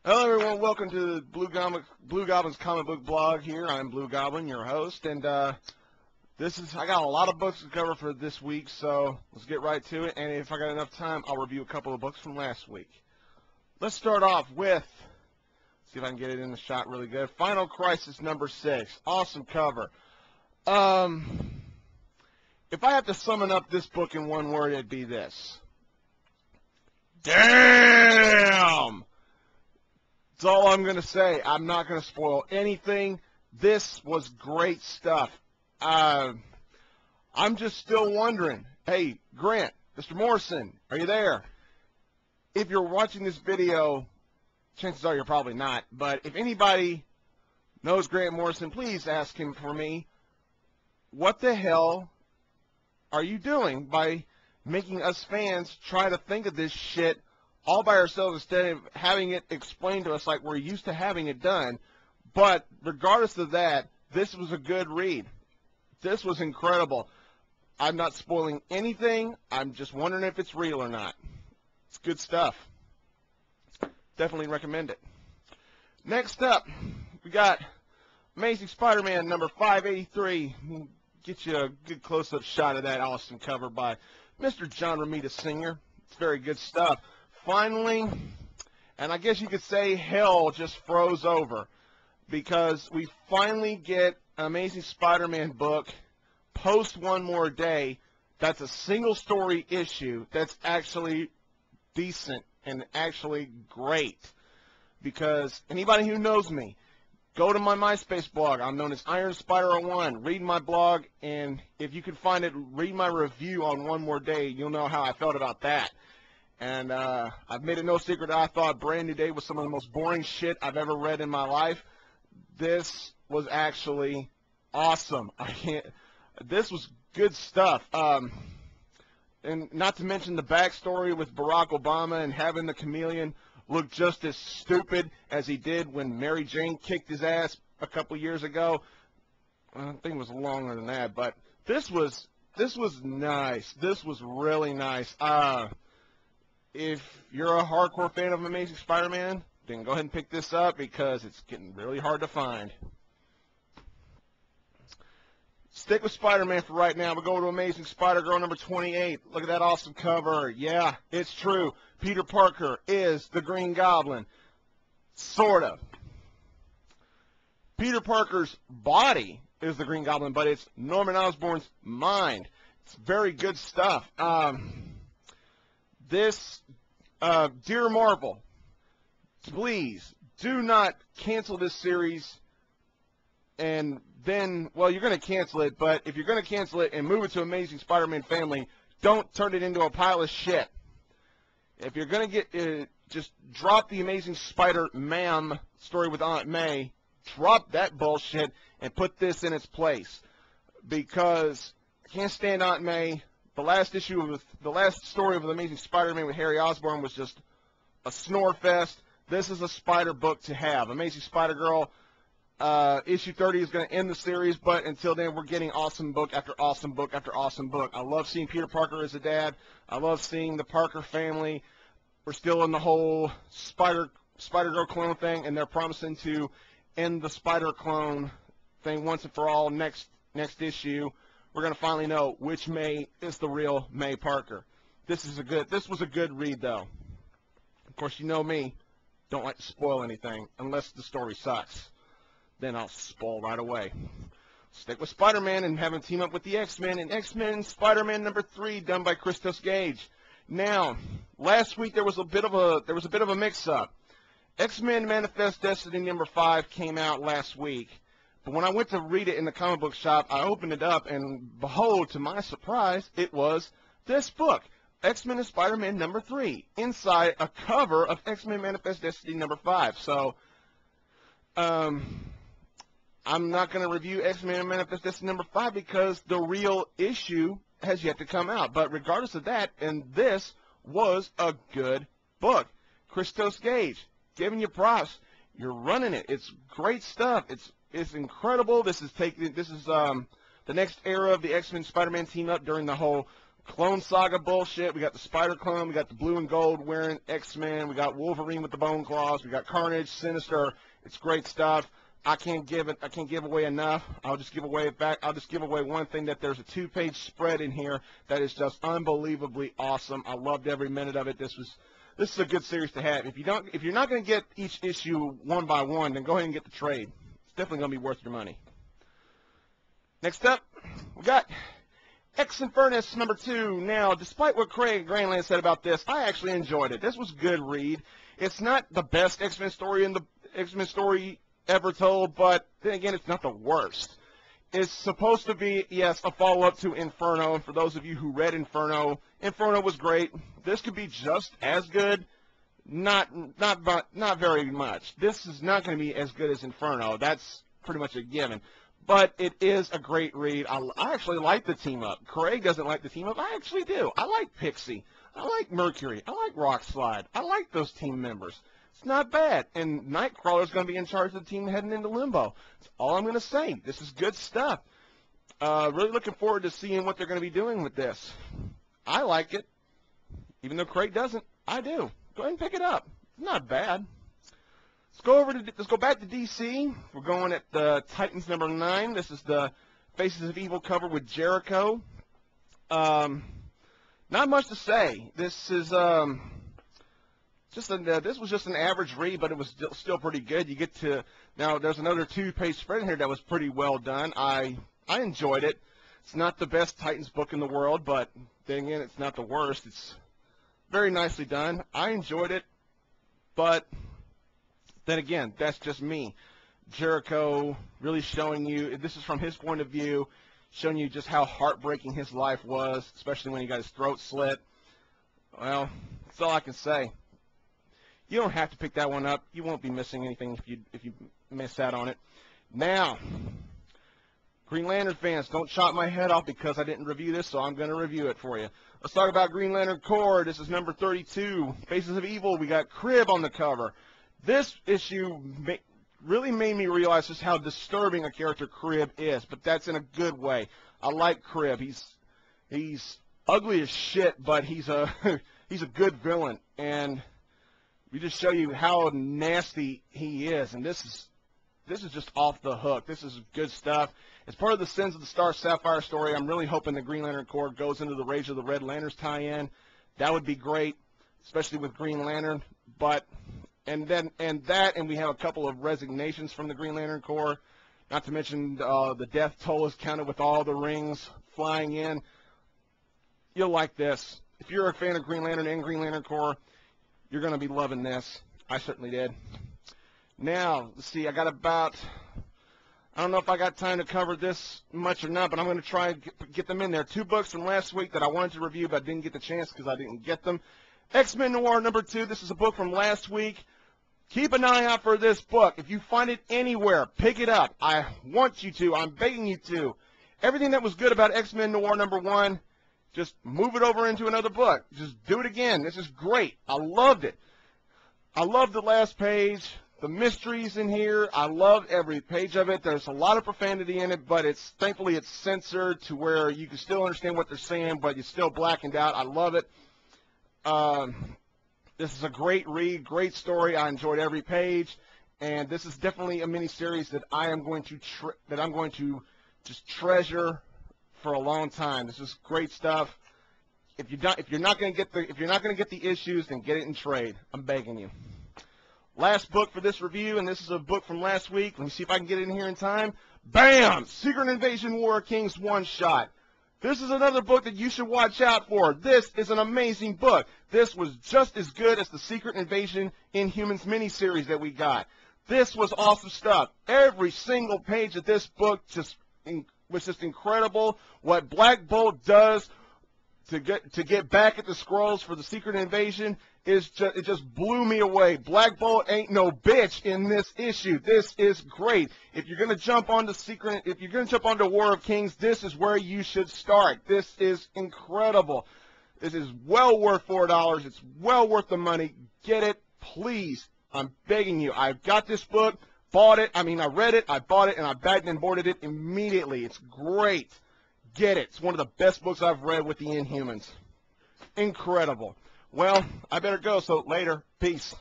Hello, everyone. Welcome to the Blue Goblin's comic book blog. Here, I'm Blue Goblin, your host, and I got a lot of books to cover for this week, so let's get right to it. And if I got enough time, I'll review a couple of books from last week. Let's start off with, see if I can get it in the shot really good. Final Crisis number 6. Awesome cover. If I have to summon up this book in one word, it'd be this. Damn! That's all I'm going to say. I'm not going to spoil anything. This was great stuff. I'm just still wondering. Hey, Grant, Mr. Morrison, are you there? If you're watching this video, chances are you're probably not. But if anybody knows Grant Morrison, please ask him for me. What the hell are you doing by making us fans try to think of this shit all by ourselves instead of having it explained to us like we're used to having it done? But regardless of that, this was a good read. This was incredible. I'm not spoiling anything. I'm just wondering if it's real or not. It's good stuff. Definitely recommend it. Next up, we got Amazing Spider-Man number 583. We'll get you a good close-up shot of that awesome cover by Mr. John Romita Sr. It's very good stuff. Finally, and I guess you could say hell just froze over, because we finally get an Amazing Spider-Man book post One More Day that's a single story issue that's actually decent and actually great. Because anybody who knows me, go to my MySpace blog. I'm known as Iron Spider 01. Read my blog, and if you can find it, read my review on One More Day. You'll know how I felt about that. And I've made it no secret that I thought Brand New Day was some of the most boring shit I've ever read in my life. This was actually awesome. This was good stuff. And not to mention the backstory with Barack Obama and having the chameleon look just as stupid as he did when Mary Jane kicked his ass a couple years ago. I think it was longer than that, but this was nice. This was really nice. If you're a hardcore fan of Amazing Spider-Man, then go ahead and pick this up because it's getting really hard to find. Stick with Spider-Man for right now. We'll go to Amazing Spider-Girl number 28. Look at that awesome cover. Yeah, it's true. Peter Parker is the Green Goblin. Sort of. Peter Parker's body is the Green Goblin, but it's Norman Osborn's mind. It's very good stuff. Dear Marvel, please do not cancel this series and then, well, you're going to cancel it, but if you're going to cancel it and move it to Amazing Spider-Man Family, don't turn it into a pile of shit. If you're going to get, just drop the Amazing Spider-Man story with Aunt May, drop that bullshit and put this in its place. Because I can't stand Aunt May. The last story of the Amazing Spider-Man with Harry Osborn was just a snore fest. This is a Spider book to have. Amazing Spider-Girl, issue 30 is going to end the series, but until then, we're getting awesome book after awesome book after awesome book. I love seeing Peter Parker as a dad. I love seeing the Parker family. We're still in the whole Spider-Girl clone thing, and they're promising to end the Spider clone thing once and for all next issue. We're going to finally know which May is the real May Parker. This was a good read, though. Of course, you know me. Don't like to spoil anything unless the story sucks. Then I'll spoil right away. Stick with Spider-Man and have him team up with the X-Men in X-Men Spider-Man number 3, done by Christos Gage. Now, last week there was a bit of a mix-up. X-Men Manifest Destiny number 5 came out last week. But when I went to read it in the comic book shop, I opened it up, and behold, to my surprise, it was this book, X-Men and Spider-Man number 3, inside a cover of X-Men Manifest Destiny number 5. So, I'm not going to review X-Men Manifest Destiny number 5 because the real issue has yet to come out. But regardless of that, and this was a good book. Christos Gage, giving you props. You're running it. It's great stuff. It's incredible. This is the next era of the X-Men Spider-Man team up during the whole Clone Saga bullshit. We got the Spider Clone. We got the blue and gold wearing X-Men. We got Wolverine with the bone claws. We got Carnage, Sinister. It's great stuff. I can't give away enough. I'll just give away one thing, that there's a 2-page spread in here that is just unbelievably awesome. I loved every minute of it. This is a good series to have. If you're not going to get each issue one by one, then go ahead and get the trade. It's definitely going to be worth your money. Next up, we got X-Infernus #2. Now, despite what Craig Granland said about this, I actually enjoyed it. This was a good read. It's not the best X-Men story ever told, but then again, it's not the worst. It's supposed to be, yes, a follow-up to Inferno. And for those of you who read Inferno, Inferno was great. This could be just as good. Not very much. This is not going to be as good as Inferno. That's pretty much a given. But it is a great read. I actually like the team-up. Craig doesn't like the team-up. I actually do. I like Pixie. I like Mercury. I like Rockslide. I like those team members. It's not bad. And Nightcrawler's going to be in charge of the team heading into Limbo. That's all I'm going to say. This is good stuff. Really looking forward to seeing what they're going to be doing with this. I like it. Even though Craig doesn't, I do. Go ahead and pick it up. It's not bad. Let's go back to DC. We're going at the Titans #9. This is the Faces of Evil cover with Jericho. Not much to say. This is this was just an average read, but it was still pretty good. You get to now. There's another 2-page spread in here that was pretty well done. I enjoyed it. It's not the best Titans book in the world, but then again, it's not the worst. It's very nicely done. I enjoyed it, but then again, that's just me. Jericho really showing you, this is from his point of view, showing you just how heartbreaking his life was, especially when he got his throat slit. Well, that's all I can say. You don't have to pick that one up. You won't be missing anything if you miss out on it. Now, Green Lantern fans, don't chop my head off because I didn't review this, so I'm going to review it for you. Let's talk about Green Lantern Corps. This is number 32. Faces of Evil. We got Crib on the cover. This issue really made me realize just how disturbing a character Crib is, but that's in a good way. I like Crib. He's ugly as shit, but he's a he's a good villain, and we just show you how nasty he is. And this is just off the hook. This is good stuff. As part of the Sins of the Star Sapphire story, I'm really hoping the Green Lantern Corps goes into the Rage of the Red Lanterns tie-in. That would be great, especially with Green Lantern. And we have a couple of resignations from the Green Lantern Corps. Not to mention the death toll is counted with all the rings flying in. You'll like this. If you're a fan of Green Lantern and Green Lantern Corps, you're going to be loving this. I certainly did. Now, let's see. I don't know if I got time to cover this much or not, but I'm going to try and get them in there. 2 books from last week that I wanted to review, but I didn't get the chance because I didn't get them. X-Men Noir #2. This is a book from last week. Keep an eye out for this book. If you find it anywhere, pick it up. I want you to. I'm begging you to. Everything that was good about X-Men Noir #1, just move it over into another book. Just do it again. This is great. I loved it. I loved the last page. The mysteries in here, I loved every page of it. There's a lot of profanity in it, but thankfully it's censored to where you can still understand what they're saying, but it's still blackened out. I love it. This is a great read, great story. I enjoyed every page, and this is definitely a miniseries that I'm going to just treasure for a long time. This is great stuff. If you're not going to get the issues, then get it in trade. I'm begging you. Last book for this review, and this is a book from last week. Let me see if I can get it in here in time. Bam! Secret Invasion War of Kings one-shot. This is another book that you should watch out for. This is an amazing book. This was just as good as the Secret Invasion Inhumans miniseries that we got. This was awesome stuff. Every single page of this book was just incredible. What Black Bolt does to get back at the Skrulls for the Secret Invasion it just blew me away. Black Bolt ain't no bitch in this issue. This is great. If you're gonna jump onto War of Kings, this is where you should start. This is incredible. This is well worth $4. It's well worth the money. Get it, please. I'm begging you. I've got this book, I read it, I bought it, and I bagged and boarded it immediately. It's great. Get it. It's one of the best books I've read with the Inhumans. Incredible. Well, I better go, so later. Peace.